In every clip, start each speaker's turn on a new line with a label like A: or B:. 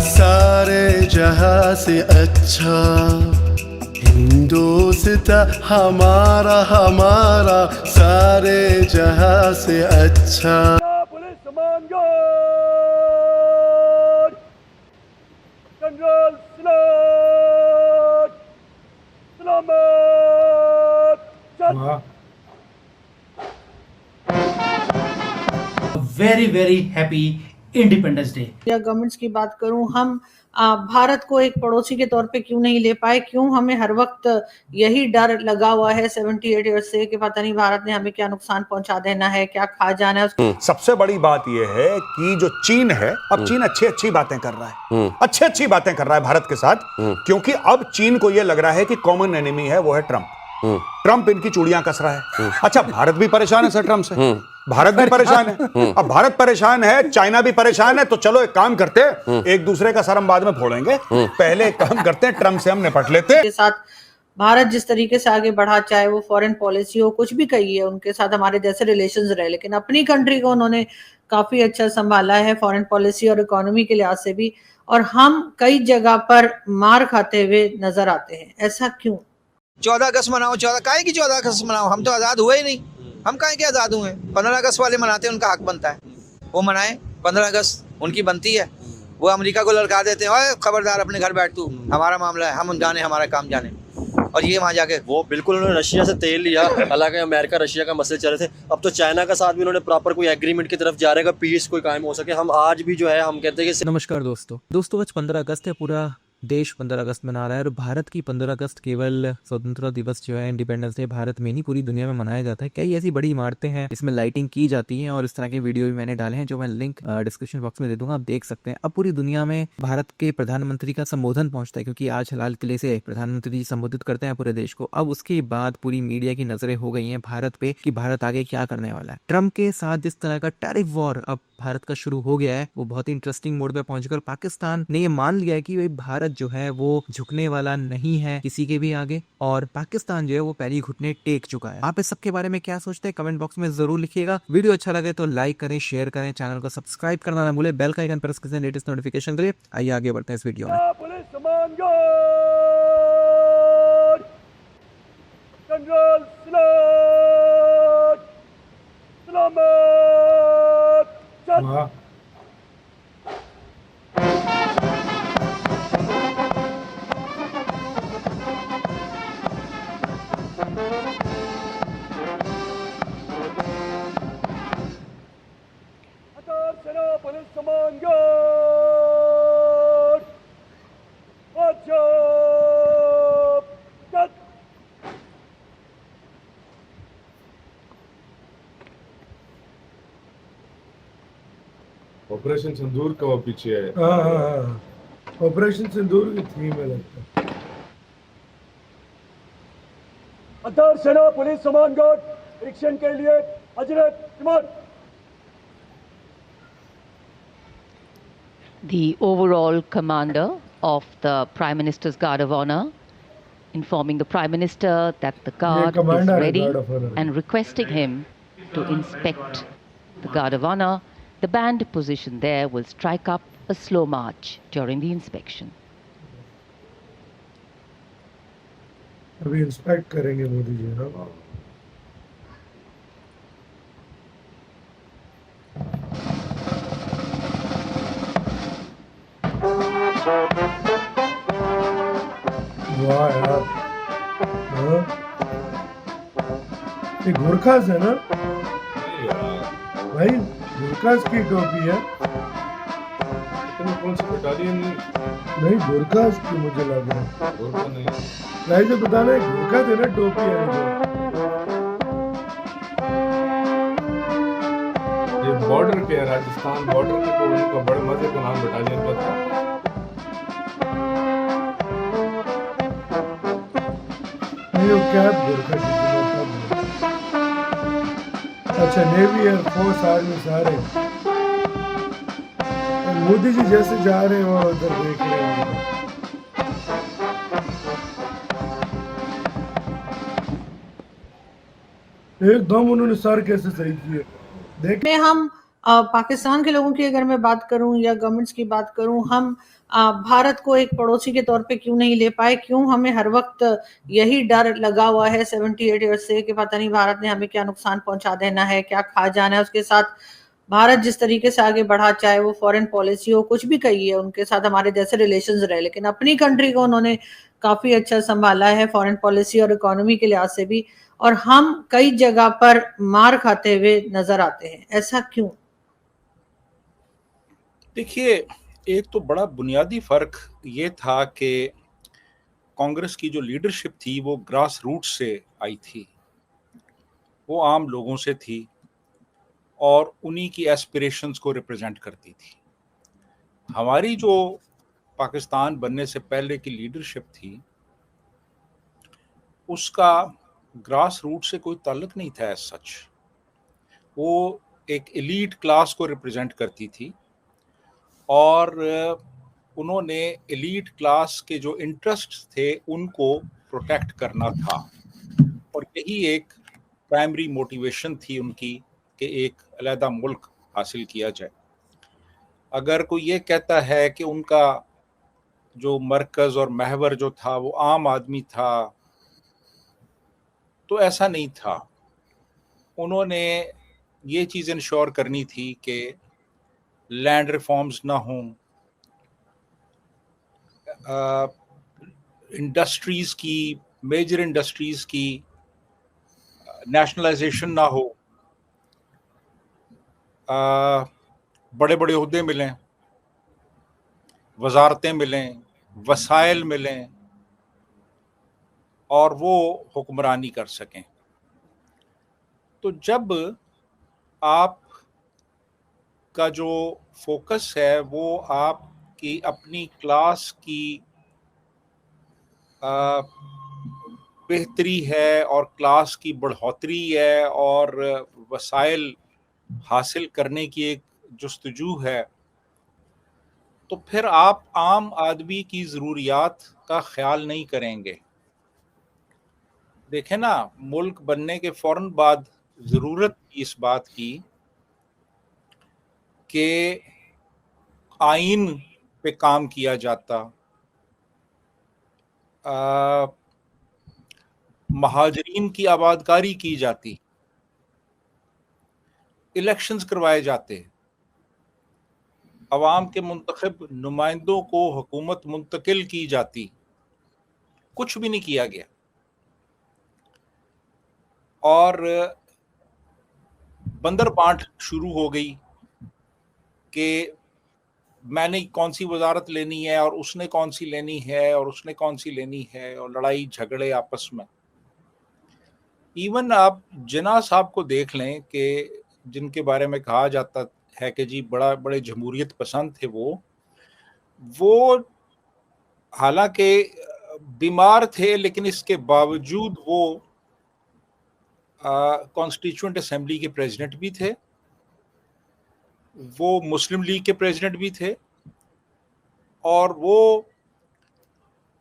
A: सारे जहां से अच्छा हिंदुस्तां हमारा हमारा, सारे जहां से अच्छा।
B: पुलिस मानगार्ड जनरल सलामत
C: very very happy independence day.
D: या गवर्नमेंट्स की बात करूं, हम भारत को एक पड़ोसी के तौर पे क्यों नहीं ले पाए? क्यों हमें हर वक्त यही डर लगा हुआ है 78 ईयर्स से कि पता नहीं भारत ने हमें क्या नुकसान पहुंचा देना है, क्या खा जाना है।
E: सबसे बड़ी बात यह है कि जो चीन है, अब चीन अच्छी बातें कर रहा है, अच्छी बातें कर रहा है भारत के साथ, क्योंकि अब चीन को यह लग रहा है कि कॉमन एनिमी है वो है ट्रंप। ट्रंप इनकी चूड़ियां कस रहा है। अच्छा, भारत भी परेशान है सर ट्रंप से, भारत भी परेशान है। अब भारत परेशान है, चाइना भी परेशान है, तो चलो एक काम करते हैं, एक दूसरे का सर हम बाद में फोड़ेंगे, पहले एक काम करते हैं, ट्रंप से हम निपट लेते हैं।
D: के साथ भारत जिस तरीके से आगे बढ़ा, चाहे वो फॉरेन पॉलिसी हो, कुछ भी कही है, उनके साथ हमारे जैसे रिलेशंस रहे, लेकिन अपनी कंट्री को उन्होंने काफी अच्छा संभाला है फॉरेन पॉलिसी और इकोनॉमी के लिहाज से भी, और हम कई जगह पर मार खाते हुए नजर आते हैं। ऐसा क्यों?
F: 14 अगस्त मनाओ, 14 अगस्त मनाओ, हम तो आज़ाद हुए ही नहीं, हम काहे के आज़ाद हुए? 15 अगस्त वाले मनाते हैं, उनका हक बनता है, वो मनाएं। 15 अगस्त उनकी बनती है, वो अमेरिका को ललकार देते हैं, ओए खबरदार अपने घर बैठ तू, हमारा मामला है, हम जाने, हमारा काम जाने। और ये वहाँ जाके
G: वो बिल्कुल उन्होंने रशिया से तेल लिया, हालांकि अमेरिका रशिया का मसले चल रहे थे, अब तो चाइना का साथ भी उन्होंने प्रॉपर कोई एग्रीमेंट की तरफ जा रहेगा, पीस कोई कायम हो सके। हम आज भी जो है हम कहते हैं कि
H: नमस्कार दोस्तों आज 15 अगस्त है, पूरा देश 15 अगस्त मना रहा है, और भारत की 15 अगस्त केवल स्वतंत्रता दिवस जो है, इंडिपेंडेंस डे, भारत में नहीं पूरी दुनिया में मनाया जाता है। कई ऐसी बड़ी इमारतें हैं इसमें लाइटिंग की जाती है, और इस तरह के वीडियो भी मैंने डाले हैं, जो मैं लिंक डिस्क्रिप्शन बॉक्स में दे दूंगा, आप देख सकते हैं। अब पूरी दुनिया में भारत के प्रधानमंत्री का संबोधन पहुंचता है, क्योंकि आज लाल किले से प्रधानमंत्री जी संबोधित करते हैं पूरे देश को। अब उसके बाद पूरी मीडिया की नजरें हो गई हैं भारत पे कि भारत आगे क्या करने वाला है। ट्रंप के साथ जिस तरह का टैरिफ वॉर अब भारत का शुरू हो गया है, वो बहुत ही इंटरेस्टिंग मोड पे पहुंचकर पाकिस्तान ने ये मान लिया है कि भाई भारत जो है वो झुकने वाला नहीं है किसी के भी आगे, और पाकिस्तान जो है वो पहले घुटने टेक चुका है। आप इस सब के बारे में क्या सोचते हैं? कमेंट बॉक्स में जरूर लिखिएगा। वीडियो अच्छा लगे तो लाइक करें, शेयर करें, चैनल को सब्सक्राइब करना ना भूले, बेल का आइकन प्रेस करें लेटेस्ट नोटिफिकेशन के लिए। आइए आगे बढ़ते हैं इस वीडियो में।
B: पुलिस मानगार्ड जनरल सलामत सेना पुलिस मानगार्ड
I: ऑपरेशन सिंदूर का वो पीछे है।
J: हाँ, ऑपरेशन सिंदूर की थीम है लगता है।
B: अतर सेना पुलिस मानगार्ड निरीक्षण के लिए हजरत इमाम।
K: The overall commander of the Prime Minister's Guard of Honor informing the Prime Minister that the guard is ready and requesting him to inspect the Guard of Honor. The band position there will strike up a slow march during the inspection.
J: अभी inspect करेंगे मोदी जी ना। वाह यार, ये गोरखास है ना भाई, गोरखास की टोपी है।
I: कौन सी बटालियन?
J: नहीं, गोरखास की मुझे लग रहा है।
I: गोरखा नहीं,
J: भाई जो बताना है गोरखा थे ना, टोपी है
I: ये बॉर्डर के है, राजस्थान बॉर्डर के, तो उनका बड़े मजे का नाम बटालियन का था।
J: नहीं, क्या गोरखा की? अच्छा, नेवी, एयरफोर्स, आर्मी सारे। मोदी जी जैसे जा रहे हैं वहाँ उधर देख रहे हैं। एकदम उन्होंने सर कैसे सही किए देख
D: में हम पाकिस्तान के लोगों की अगर मैं बात करूं या गवर्नमेंट्स की बात करूं, हम भारत को एक पड़ोसी के तौर पे क्यों नहीं ले पाए? क्यों हमें हर वक्त यही डर लगा हुआ है 78 ईयर्स से कि पता नहीं भारत ने हमें क्या नुकसान पहुंचा देना है, क्या खा जाना है। उसके साथ भारत जिस तरीके से आगे बढ़ा, चाहे वो फॉरेन पॉलिसी हो, कुछ भी कही है, उनके साथ हमारे जैसे रिलेशंस रहे, लेकिन अपनी कंट्री को उन्होंने काफी अच्छा संभाला है फॉरेन पॉलिसी और इकोनॉमी के लिहाज से भी, और हम कई जगह पर मार खाते हुए नजर आते हैं। ऐसा क्यों?
L: देखिए, एक तो बड़ा बुनियादी फर्क ये था कि कांग्रेस की जो लीडरशिप थी वो ग्रास रूट से आई थी, वो आम लोगों से थी और उन्हीं की एस्पिरेशंस को रिप्रेजेंट करती थी। हमारी जो पाकिस्तान बनने से पहले की लीडरशिप थी उसका ग्रास रूट से कोई ताल्लुक नहीं था एज सच। वो एक एलीट क्लास को रिप्रेजेंट करती थी और उन्होंने एलीट क्लास के जो इंटरेस्ट थे उनको प्रोटेक्ट करना था, और यही एक प्राइमरी मोटिवेशन थी उनकी कि एक अलहदा मुल्क हासिल किया जाए। अगर कोई ये कहता है कि उनका जो मरकज़ और महवर जो था वो आम आदमी था, तो ऐसा नहीं था। उन्होंने ये चीज़ इंश्योर करनी थी कि लैंड रिफॉर्म्स ना हों, इंडस्ट्रीज़ की, मेजर इंडस्ट्रीज़ की नेशनलाइजेशन ना हो, बड़े बड़े ओहदे मिलें, वजारतें मिलें, वसाइल मिलें और वो हुक्मरानी कर सकें। तो जब आप का जो फोकस है वो आपकी अपनी क्लास की बेहतरी है और क्लास की बढ़ोतरी है और वसाइल हासिल करने की एक जुस्तजू है, तो फिर आप आम आदमी की ज़रूरियात का ख्याल नहीं करेंगे। देखें ना, मुल्क बनने के फ़ौरन बाद ज़रूरत इस बात की कि आइन पे काम किया जाता, महाजरीन की आबादकारी की जाती, इलेक्शंस करवाए जाते, अवाम के मुंतखब नुमाइंदों को हुकूमत मुंतकिल की जाती। कुछ भी नहीं किया गया और बंदर बांट शुरू हो गई कि मैंने कौन सी वजारत लेनी है और उसने कौन सी लेनी है और उसने कौन सी लेनी है, और लड़ाई झगड़े आपस में। इवन आप जिन्ना साहब को देख लें कि जिनके बारे में कहा जाता है कि जी बड़े जमहूरियत पसंद थे, वो हालांकि बीमार थे लेकिन इसके बावजूद वो कॉन्स्टिट्यूएंट असेंबली के प्रेसिडेंट भी थे, वो मुस्लिम लीग के प्रेसिडेंट भी थे और वो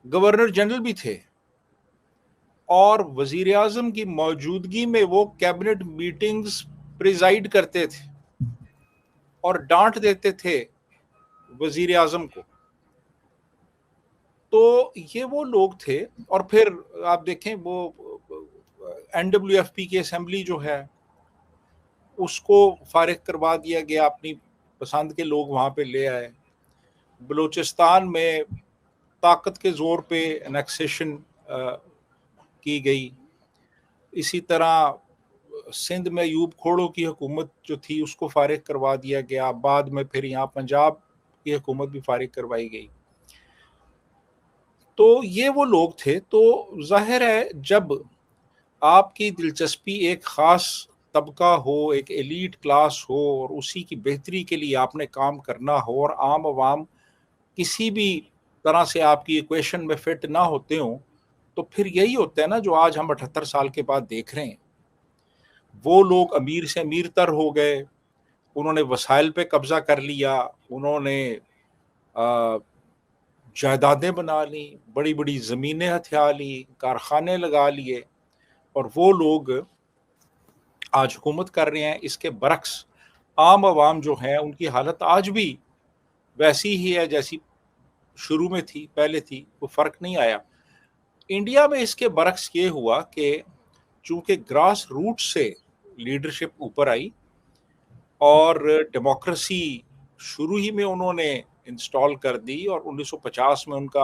L: गवर्नर जनरल भी थे, और वजीर आजम की मौजूदगी में वो कैबिनेट मीटिंग्स प्रिजाइड करते थे और डांट देते थे वजीर आजम को। तो ये वो लोग थे। और फिर आप देखें वो NWFP की असेंबली जो है उसको फारिग करवा दिया गया, अपनी पसंद के लोग वहाँ पे ले आए। बलूचिस्तान में ताकत के ज़ोर पे एनेक्सेशन की गई। इसी तरह सिंध में अयूब खोड़ो की हुकूमत जो थी उसको फारिग करवा दिया गया। बाद में फिर यहाँ पंजाब की हुकूमत भी फारिग करवाई गई। तो ये वो लोग थे। तो जाहिर है जब आपकी दिलचस्पी एक ख़ास तबका हो, एक एलीट क्लास हो और उसी की बेहतरी के लिए आपने काम करना हो और आम आवाम किसी भी तरह से आपकी इक्वेशन में फिट ना होते हों, तो फिर यही होता है ना जो आज हम 78 साल के बाद देख रहे हैं। वो लोग अमीर से अमीर तर हो गए, उन्होंने वसाइल पे कब्जा कर लिया, उन्होंने जायदादें बना ली, बड़ी बड़ी ज़मीनें हथिया ली, कारखाने लगा लिए, और वो लोग आज हुकूमत कर रहे हैं, इसके बरक्स आम आवाम जो है उनकी हालत आज भी वैसी ही है जैसी शुरू में थी, पहले थी, कोई फ़र्क नहीं आया। इंडिया में इसके बरक्स ये हुआ कि चूंकि ग्रास रूट से लीडरशिप ऊपर आई और डेमोक्रेसी शुरू ही में उन्होंने इंस्टॉल कर दी और 1950 में उनका